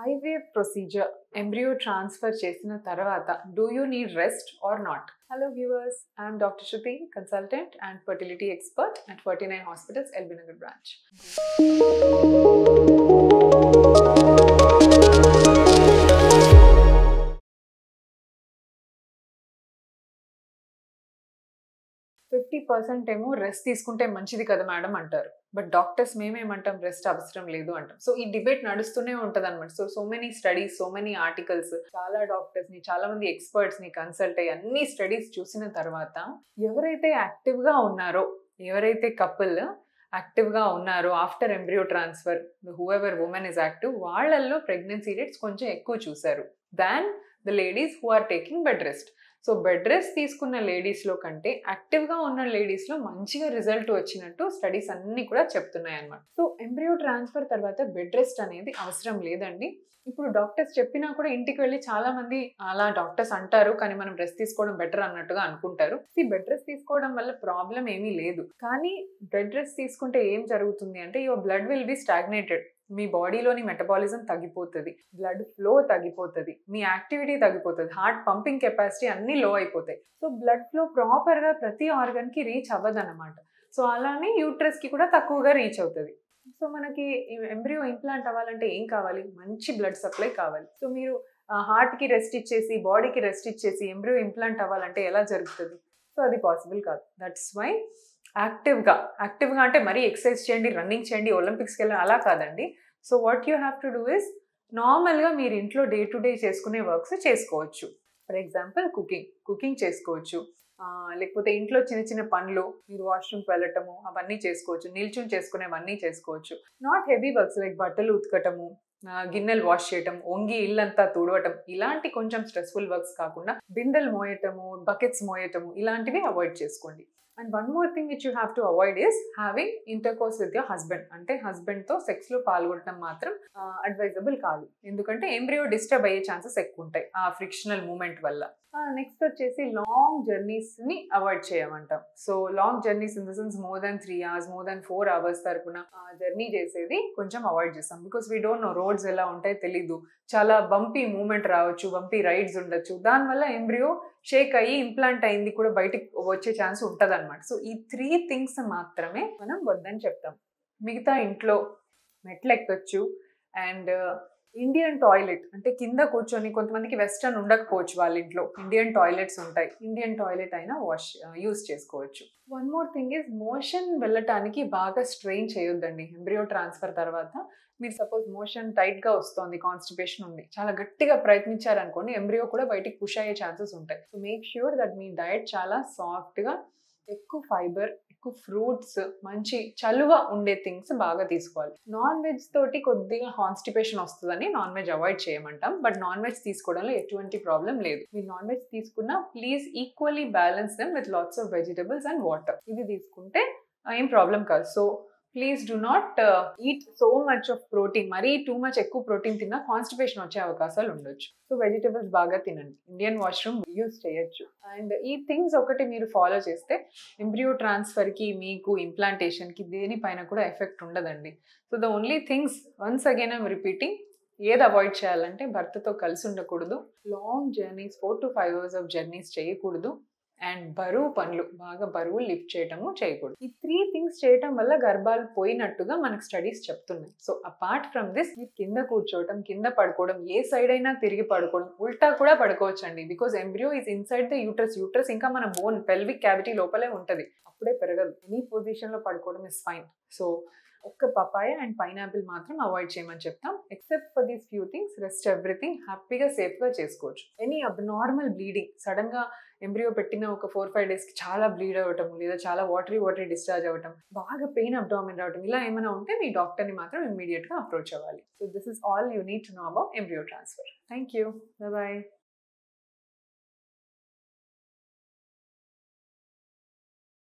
IVF procedure, embryo transfer చేసిన తర్వాత, do you need rest or not? Hello viewers, I am Dr. Shruti, consultant and fertility expert at 49 Hospitals, LB Nagar branch. 50% ఏమో rest తీసుకుంటే మంచిది కదా madam అంటారు. But doctors మేమేమంటాం, rest అవసరం లేదు అంటాం. సో ఈ డిబేట్ నడుస్తూనే ఉంటుంది అనమాట. So many studies, so many articles, చాలా డాక్టర్స్ ని, చాలా మంది ఎక్స్పర్ట్స్ ని కన్సల్ట్ అయ్యి అన్ని స్టడీస్ చూసిన తర్వాత ఎవరైతే యాక్టివ్ గా ఉన్నారో, ఎవరైతే కపుల్ యాక్టివ్ గా ఉన్నారో after embryo transfer, whoever women is active, వాళ్ళల్లో ప్రెగ్నెన్సీ రేట్స్ కొంచెం ఎక్కువ చూశారు than the ladies who are taking bed rest. So bed rest తీసుకున్న లేడీస్లో కంటే యాక్టివ్గా ఉన్న లేడీస్లో మంచిగా రిజల్ట్ వచ్చినట్టు స్టడీస్ అన్నీ కూడా చెప్తున్నాయి అన్నమాట. సో ఎంబ్రియో ట్రాన్స్ఫర్ తర్వాత బెడ్ రెస్ట్ అనేది అవసరం లేదండి. ఇప్పుడు డాక్టర్స్ చెప్పినా కూడా ఇంటికి వెళ్ళి చాలా మంది అలా డాక్టర్స్ అంటారు, కానీ మనం రెస్ట్ తీసుకోవడం బెటర్ అన్నట్టుగా అనుకుంటారు. ఈ బెడ్ రెస్ట్ తీసుకోవడం వల్ల ప్రాబ్లం ఏమీ లేదు. కానీ బెడ్ రెస్ట్ తీసుకుంటే ఏం జరుగుతుంది అంటే, your blood will be stagnated. మీ బాడీలోని మెటబాలిజం తగ్గిపోతుంది, బ్లడ్ ఫ్లో తగ్గిపోతుంది, మీ యాక్టివిటీ తగ్గిపోతుంది, హార్ట్ పంపింగ్ కెపాసిటీ అన్నీ లో అయిపోతాయి. సో బ్లడ్ ఫ్లో ప్రాపర్గా ప్రతి ఆర్గన్కి రీచ్ అవ్వదన్నమాట. సో అలానే యూట్రస్కి కూడా తక్కువగా రీచ్ అవుతుంది. సో మనకి ఎంబ్రియో ఇంప్లాంట్ అవ్వాలంటే ఏం కావాలి? మంచి బ్లడ్ సప్లై కావాలి. సో మీరు హార్ట్కి రెస్ట్ ఇచ్చేసి, బాడీకి రెస్ట్ ఇచ్చేసి ఎంబ్రియో ఇంప్లాంట్ అవ్వాలంటే ఎలా జరుగుతుంది? సో అది పాసిబుల్ కాదు. దట్స్ వై యాక్టివ్గా అంటే మరీ ఎక్సర్సైజ్ చేయండి, రన్నింగ్ చేయండి, ఒలింపిక్స్కి వెళ్ళి అలా కాదండి. So what you have to do is, నార్మల్గా మీరు ఇంట్లో డే టు డే చేసుకునే వర్క్స్ చేసుకోవచ్చు. ఫర్ ఎగ్జాంపుల్ కుకింగ్ చేసుకోవచ్చు, లేకపోతే ఇంట్లో చిన్న చిన్న పనులు, మీరు వాష్రూమ్కి వెళ్ళటము అవన్నీ చేసుకోవచ్చు, నిల్చుని చేసుకునేవన్నీ చేసుకోవచ్చు. నాట్ హెవీ వర్క్స్ లైక్ బట్టలు ఉతకటము, గిన్నెలు వాష్ చేయటం, వంగి ఇల్లంతా తుడవటం, ఇలాంటి కొంచెం స్ట్రెస్ఫుల్ వర్క్స్ కాకుండా బిందెలు మోయటము, బకెట్స్ మోయటము, ఇలాంటివి అవాయిడ్ చేసుకోండి. And one more thing which you have to avoid is having intercourse with your husband. అంటే హస్బెండ్తో సెక్స్లో పాల్గొనడం మాత్రం అడ్వైజబుల్ కాదు, ఎందుకంటే ఎంబ్రియో డిస్టర్బ్ అయ్యే ఛాన్సెస్ ఎక్కువ ఉంటాయి ఆ ఫ్రిక్షనల్ మూమెంట్ వల్ల. నెక్స్ట్ వచ్చేసి లాంగ్ జర్నీస్ని అవాయిడ్ చేయమంటాం. So long journeys in the sense more than 3 hours, more than 4 hours తరపున జర్నీ చేసేది కొంచెం అవాయిడ్ చేస్తాం. Because we don't know roads ఎలా ఉంటాయో తెలీదు, చాలా బంపీ మూమెంట్ రావచ్చు, బంపీ రైడ్స్ ఉండొచ్చు, దానివల్ల ఎంబ్రియో షేక్ అయ్యి ఇంప్లాంట్ అయింది కూడా బయటికి వచ్చే ఛాన్స్ ఉంటుంది అనమాట. సో ఈ 3 things మాత్రమే మనం వద్దని చెప్తాం. మిగతా ఇంట్లో మెట్లు ఎక్కచ్చు, అండ్ ఇండియన్ టాయిలెట్ అంటే కింద కూర్చొని, కొంతమందికి వెస్టర్న్ ఉండకపోవచ్చు, వాళ్ళ ఇంట్లో ఇండియన్ టాయిలెట్స్ ఉంటాయి, ఇండియన్ టాయిలెట్ అయినా యూస్ చేసుకోవచ్చు. One more thing is, motion వెళ్ళటానికి బాగా స్ట్రెయిన్ చేయొద్దండి. ఎంబ్రియో ట్రాన్స్ఫర్ తర్వాత మీరు సపోజ్ మోషన్ టైట్గా వస్తుంది, కాన్స్టిపేషన్ ఉంది, చాలా గట్టిగా ప్రయత్నించారనుకోండి, ఎంబ్రియో కూడా బయటికి పుష్ అయ్యే ఛాన్సెస్ ఉంటాయి. So make sure that me diet చాలా సాఫ్ట్గా, ఎక్కువ ఫైబర్, ఎక్కువ ఫ్రూట్స్, మంచి చలువ ఉండే థింగ్స్ బాగా తీసుకోవాలి. నాన్ వెజ్ తోటి కొద్దిగా కాన్స్టిపేషన్ వస్తుందని నాన్ వెజ్ అవాయిడ్ చేయమంటాం. బట్ నాన్ వెజ్ తీసుకోవడంలో ఎటువంటి ప్రాబ్లం లేదు. మీరు నాన్ వెజ్ తీసుకున్నా please equally balance them with lots of vegetables and water. ఇది తీసుకుంటే ఏం ప్రాబ్లం కాదు. So please do not eat so much of protein. మరీ టూ మచ్ ఎక్కువ ప్రోటీన్ తిన్నా కాన్స్టిపేషన్ వచ్చే అవకాశాలు ఉండొచ్చు. సో వెజిటబుల్స్ బాగా తినండి, ఇండియన్ వాష్రూమ్ యూజ్ చేయొచ్చు. అండ్ ఈ థింగ్స్ ఒకటి మీరు ఫాలో చేస్తే ఎంబ్రియో ట్రాన్స్ఫర్కి, మీకు ఇంప్లాంటేషన్కి దేనిపైన కూడా ఎఫెక్ట్ ఉండదండి. So the only things, once again I'm repeating, ఏది అవాయిడ్ చేయాలంటే భర్తతో కలిసి ఉండకూడదు, long journeys 4 to 5 hours of journeys చేయకూడదు, అండ్ బరువు పనులు, బాగా బరువు లిఫ్ట్ చేయటము చేయకూడదు. ఈ 3 things చేయటం వల్ల గర్భాలు పోయినట్టుగా మనకు స్టడీస్ చెప్తున్నాయి. సో అపార్ట్ ఫ్రమ్ దిస్, మీరు కింద కూర్చోవటం, కింద పడుకోవడం, ఏ సైడ్ అయినా తిరిగి పడుకోవడం, ఉల్టా కూడా పడుకోవచ్చు అండి. Because embryo is inside the uterus ఇంకా మన బోన్ పెల్విక్ క్యావిటీ లోపలే ఉంటుంది, అప్పుడే పెరగదు. ఎనీ పొజిషన్లో పడుకోవడం ఇస్ ఫైన్. సో ఒక్క పపాయ అండ్ పైనాపిల్ మాత్రం అవాయిడ్ చేయమని చెప్తాం. Except for these few things, rest everything హ్యాపీగా సేఫ్గా చేసుకోవచ్చు. ఎనీ అబ్నార్మల్ బ్లీడింగ్, సడన్గా ఎంబ్రియో పెట్టిన ఒక 4-5 daysకి చాలా బ్లీడ్ అవ్వటం, లేదా చాలా వాటరీ డిశ్చార్జ్ అవ్వటం, బాగా పెయిన్ అబ్డామిన్ రావటం, ఇలా ఏమైనా ఉంటే మీ డాక్టర్ని మాత్రం ఇమ్మీడియట్గా అప్రోచ్ అవ్వాలి. So this is all you need to know about embryo transfer. Thank you. Bye.